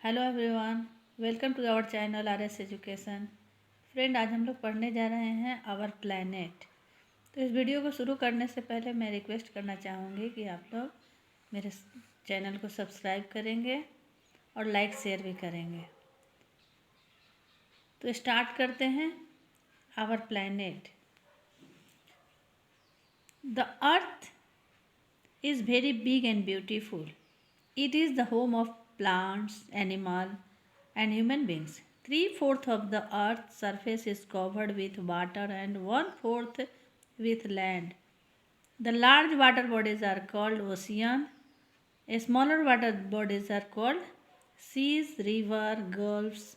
Hello everyone, welcome to our channel RS education. Friend, आज हम लोग पढ़ने जा रहे हैं आवर प्लैनेट। तो इस वीडियो को शुरू करने से पहले मैं रिक्वेस्ट करना चाहूँगी कि आप लोग मेरे चैनल को सब्सक्राइब करेंगे और लाइक शेयर भी करेंगे। तो स्टार्ट करते हैं। Our planet, the earth is very big and beautiful. It is the home of plants, animals, and human beings. 3/4 of the earth's surface is covered with water and 1/4 with land. The large water bodies are called ocean. Smaller water bodies are called seas, rivers, gulfs,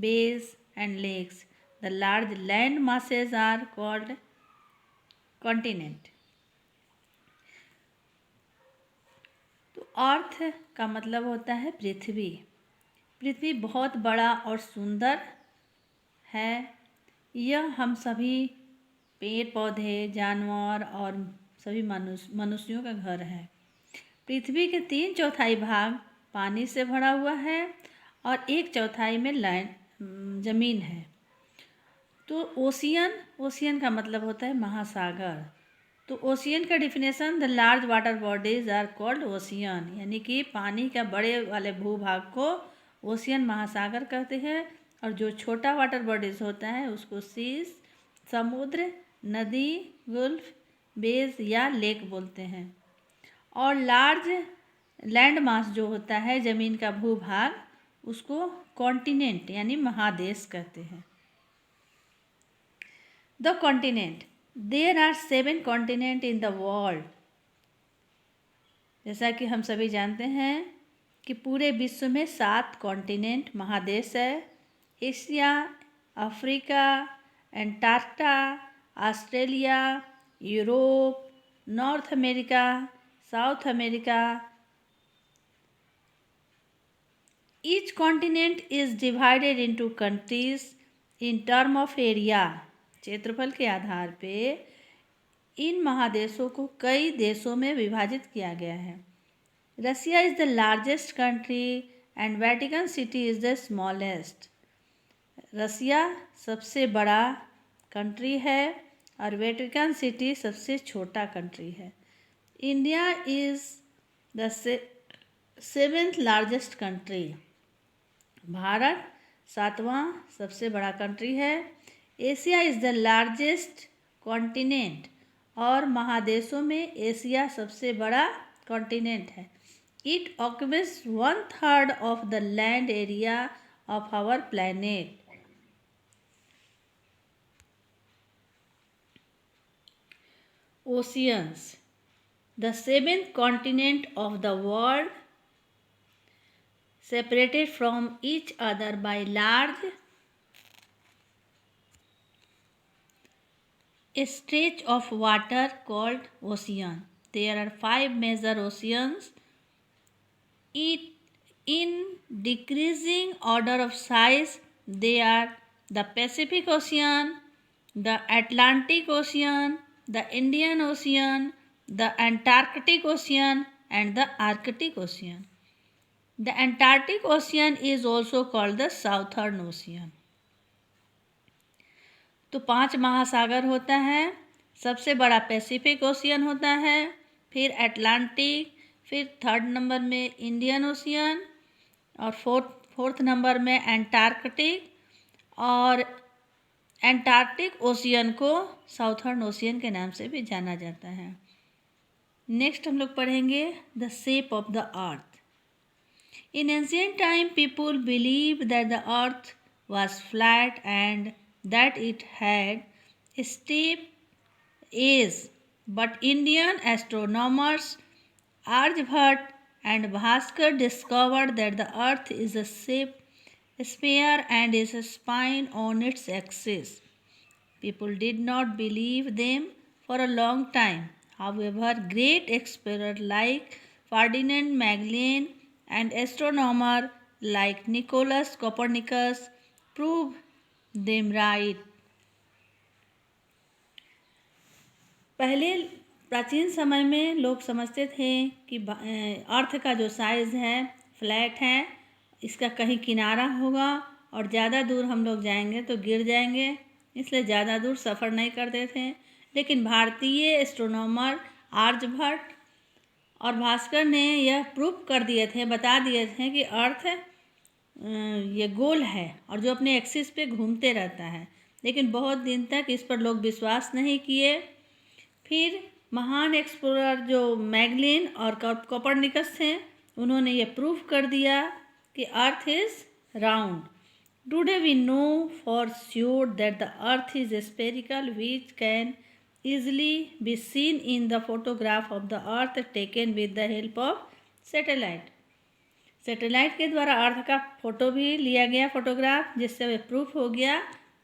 bays, and lakes. The large land masses are called continent. तो अर्थ का मतलब होता है पृथ्वी। पृथ्वी बहुत बड़ा और सुंदर है। यह हम सभी पेड़ पौधे, जानवर और सभी मनुष्यों का घर है। पृथ्वी के 3/4 भाग पानी से भरा हुआ है और 1/4 में लैंड जमीन है। तो ओशियन का मतलब होता है महासागर। तो ओशियन का definition, the large water bodies are called ocean, यानी कि पानी का बड़े वाले भूभाग को ओशियन महासागर कहते हैं, और जो छोटा वाटर बॉडीज होता है उसको सीज समुद्र, नदी, गुल्फ, बेज या लेक बोलते हैं। और लार्ज लैंड मास जो होता है ज़मीन का भूभाग, उसको कॉन्टिनेंट यानी महादेश कहते हैं। The continent, there are 7 continent in the world. जैसा कि हम सभी जानते हैं कि पूरे विश्व में 7 कॉन्टिनेंट महादेश है। Asia, Africa, Antarctica, Australia, Europe, north America, south America. Each continent is divided into countries in term of area. क्षेत्रफल के आधार पे इन महादेशों को कई देशों में विभाजित किया गया है। Russia is the largest country and Vatican City is the smallest. Russia सबसे बड़ा कंट्री है और वेटिकन सिटी सबसे छोटा कंट्री है। India is the 7th largest country. Bharat 7वां सबसे बड़ा कंट्री है। Asia is the largest continent, और महादेशों में एशिया सबसे बड़ा कॉन्टिनेंट है। It occupies 1/3 of the land area of our planet. Oceans, the 7th continent of the world, separated from each other by large stretch of water called ocean. There are 5 major oceans. In decreasing order of size, they are the Pacific Ocean, the Atlantic Ocean, the Indian Ocean, the Antarctic Ocean, and the Arctic Ocean. The Antarctic Ocean is also called the Southern Ocean. तो 5 महासागर होता है। सबसे बड़ा Pacific ocean होता है, फिर Atlantic, फिर 3rd नंबर में इंडियन ओशियन, और 4th नंबर में एंटार्कटिक, और एंटार्क्टिक ओशियन को साउथर्न ओशियन के नाम से भी जाना जाता है। नेक्स्ट हम लोग पढ़ेंगे the shape of the earth. In ancient time people believe that the earth was flat and that it had steep edges, but Indian astronomers Aryabhat and Bhaskar discovered that the earth is a sphere and is a spine on its axis. People did not believe them for a long time. However, great explorers like Ferdinand Magellan and astronomers like Nicholas Copernicus proved them right. पहले प्राचीन समय में लोग समझते थे कि अर्थ का जो साइज़ है फ्लैट है इसका कहीं किनारा होगा और ज़्यादा दूर हम लोग जाएंगे तो गिर जाएंगे, इसलिए ज़्यादा दूर सफ़र नहीं करते थे। लेकिन भारतीय एस्ट्रोनॉमर आर्यभट्ट और भास्कर ने यह प्रूव कर दिए थे, बता दिए थे कि अर्थ ये गोल है और जो अपने एक्सिस पे घूमते रहता है। लेकिन बहुत दिन तक इस पर लोग विश्वास नहीं किए। फिर महान एक्सप्लोरर जो मैगलिन और कोपरनिकस थे, उन्होंने ये प्रूव कर दिया कि earth is round. Today we know for sure that the earth is spherical which can easily be seen in the photograph of the earth taken with the help of satellite. Satellite के द्वारा अर्थ का photo भी लिया गया photograph, जिससे वह proof हो गया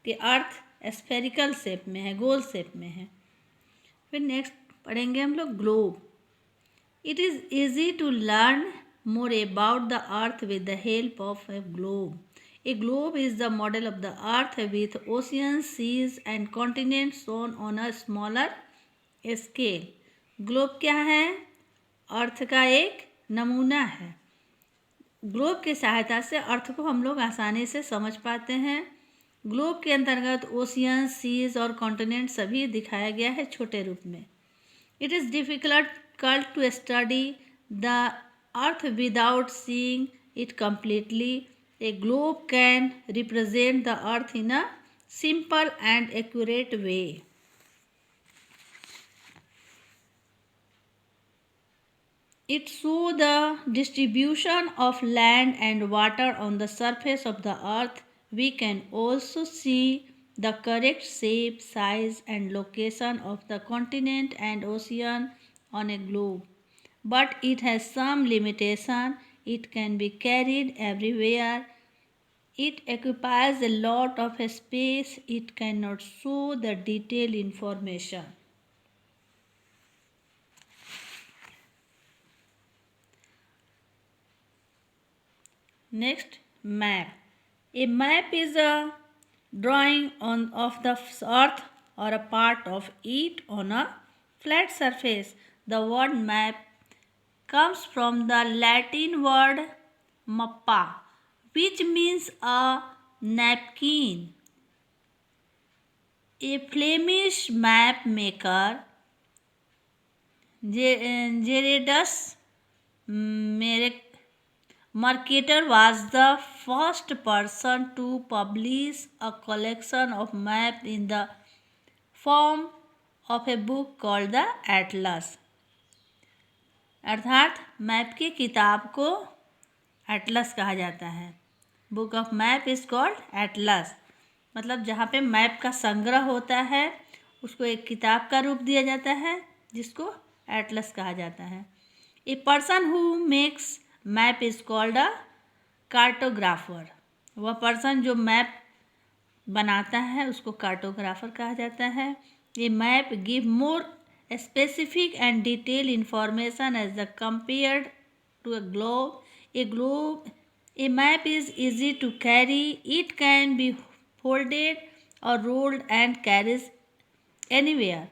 कि अर्थ स्फेरिकल शेप में है, गोल शेप में है। फिर नेक्स्ट पढ़ेंगे हम लोग globe. It is easy to learn more about the earth with the help of a globe. A globe is the model of the earth with oceans, seas and continents shown on a smaller scale. Globe क्या है? अर्थ का एक नमूना है। Globe की सहायता से अर्थ को हम लोग आसानी से समझ पाते हैं। ग्लोब के अंतर्गत ओशियन, सीज और कॉन्टिनेंट सभी दिखाया गया है छोटे रूप में। It is difficult to study the earth without seeing it completely. A globe can represent the earth in a simple and accurate way. It shows the distribution of land and water on the surface of the earth. We can also see the correct shape, size and location of the continent and ocean on a globe. But it has some limitation. It can be carried everywhere. It occupies a lot of space. It cannot show the detailed information. Next, map. A map is a drawing of the earth or a part of it on a flat surface. The word map comes from the Latin word mappa, which means a napkin. A Flemish map maker, Gerardus Mercator, was the first person to publish a collection of maps in the form of a book called the Atlas. अर्थात map की किताब को Atlas कहा जाता है। Book of map is called Atlas, मतलब जहाँ पे मैप का संग्रह होता है उसको एक किताब का रूप दिया जाता है जिसको एटलस कहा जाता है। A person who makes map is called a cartographer. वह पर्सन जो मैप बनाता है उसको कार्टोग्राफर कहा जाता है। A map give more specific and detailed information as the compared to a globe. A map is easy to carry. It can be folded or rolled and carries anywhere.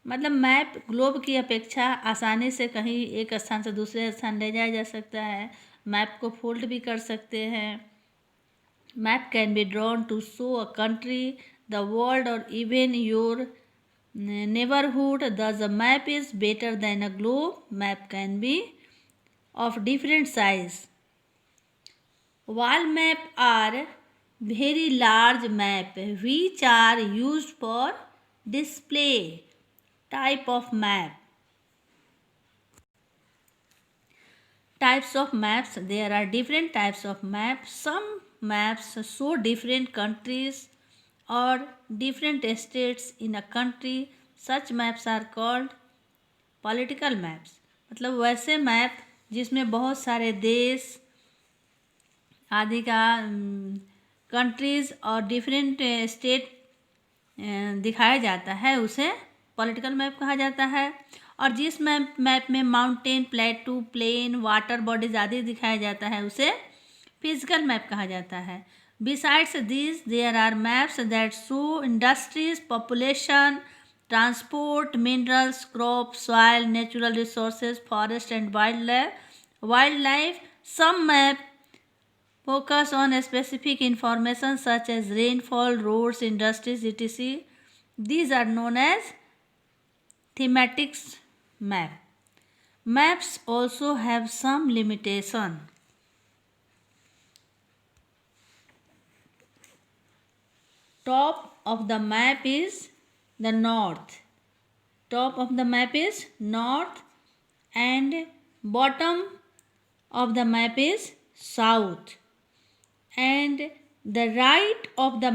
मतलब map globe की अपेक्षा आसानी से कहीं एक स्थान से दूसरे स्थान ले जाया जा सकता है। मैप को फोल्ड भी कर सकते हैं। Map can be drawn to show a country, the world और even your neighborhood. Thus a map is better than a globe. Map can be of different size. Wall map are very large map which are used for display. Type of map. Types of maps. There are different types of maps. Some maps show different countries or different states in a country. Such maps are called political maps. मतलब वैसे map जिसमें बहुत सारे देश आदि का countries और different state दिखाया जाता है उसे पॉलिटिकल मैप कहा जाता है। और जिस मैप में mountain, plateau, plain, water bodies आदि दिखाया जाता है उसे फिजिकल मैप कहा जाता है। Besides these, there are maps that show industries, population, transport, minerals, crops, soil, natural resources, forest and wildlife. Some maps focus on specific information such as rainfall, roads, industries, etc. These are known as thematics map. Maps also have some limitation. Top of the map is the north. Top of the map is north and bottom of the map is south. And the right of the